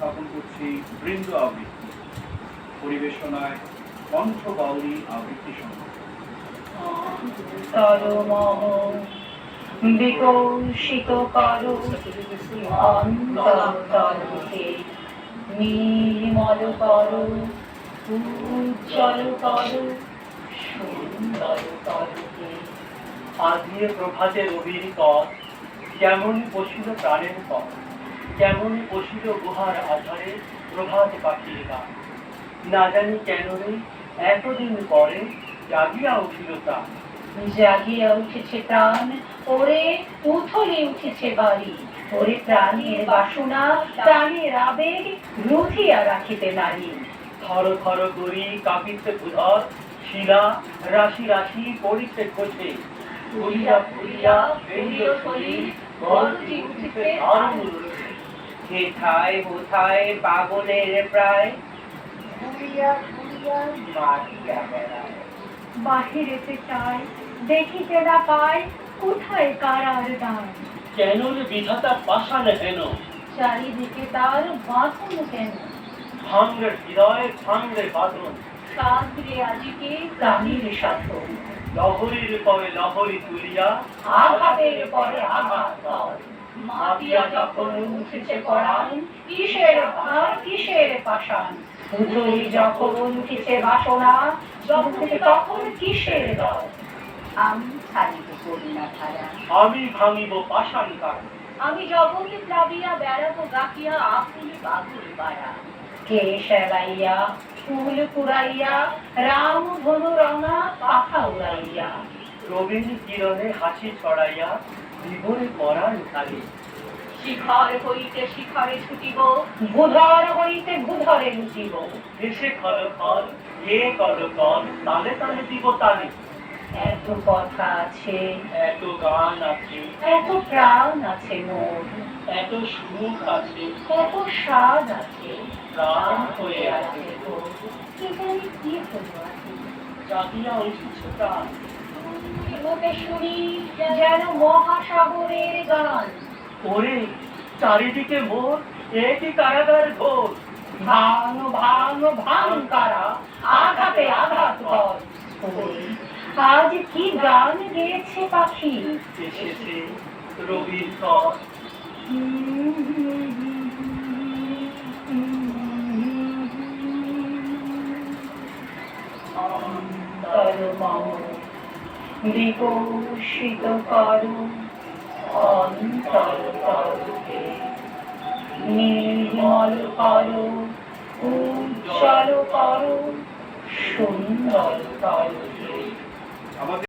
উপস্থাপন করছি বৃন্দ আবৃত্তি, পরিবেশনায় কণ্ঠ বাউরি আবৃত্তি সংঘ। বিকশিত করো অন্তরকে, নির্মল করো, উজ্জ্বল করো, সুন্দর করোকে। আজিয়ে প্রভাতে রবির পথ, কেমন পশিল প্রাণের পথ, কেমন পশিল গুহার আধারে প্রভাত পাখির গান। না জানি কেন রে এতদিন পরে জাগিয়া উঠিল প্রাণ। জাগিয়া উঠেছে প্রাণ, ওরে উথলে উঠেছে বাড়ি, ওরে প্রাণের বাসনা, প্রাণের আবেগ রুধিয়া রাখিতে নারী। থর থর করি কাঁপিতে ভূধর, শিলা রাশি রাশি পড়িতে খোঁজে, ফুলিয়া ফুলিয়া বেরিয়ে শরীর গর্জি উঠিতে দারুণ রূপে। হেথায় হোথায় পাগলের প্রায় ঘুরিয়া ঘুরিয়া মারিয়া বেড়ায়। বাহিরেতে চাই দেখিতে না পায়, কোথায় কারার দান। কেন রে বিধাতা পাষাণ হেন, চারিদিকে তার বাঁধন কেন। ভাঙরে হৃদয় ভাঙরে বাঁধন, শান্তি আজিকে প্রাণীর শাসন। লহরীর পরে লহরী তুলিয়া আঘাতের পরে আঘাত কর। মাতিয়া যখন উঠেছে পরাণ, কিসের ভার কিসের পাষাণ। উঠলি যখন উঠেছে বাসনা, তখন কিসের দর। আমি ছাড়িব করুণা ধারা, আমি ভাঙিব পাষাণ কাঠ। আমি জগতে প্লাবিয়া বেড়াবো গাকিয়া আকুল বাবুল পাড়া। কে সেলাইয়া ফুল কুড়াইয়া, রাম ধনু রঙা পাখা উড়াইয়া। রবীন কিরণে হাসি ছড়াইয়া বিভোরে পরাণ ঢালি। শিখর হইতে শিখরে ছুটিব, বুধর হইতে বুধরে লুটিব। দেশে খল খল এ কল কল, তালে তালে দিব তালে। এত কথা আছে, এত গান আছে, এত প্রাণ আছে মোর, এত সুখ আছে, এত স্বাদ আছে, প্রাণ হয়ে আছে তোর। কি জানি কি হলো আজ, জাগিয়া উঠিছে প্রাণ। ওকে শুনি যেন মহাসাগরের গান। ওরে চারিদিকে মোর একই কারাগার ঘোর। ভাঙ ভাঙ ভাঙ কারা, আঘাতে আঘাত কর। ওরে, আজ কি গান গেয়েছে পাখি। এসেছে রবির পথ, বিকশিত করো অন্তরকে, নির্মল করো, উজ্জ্বল করো, সুন্দর করো।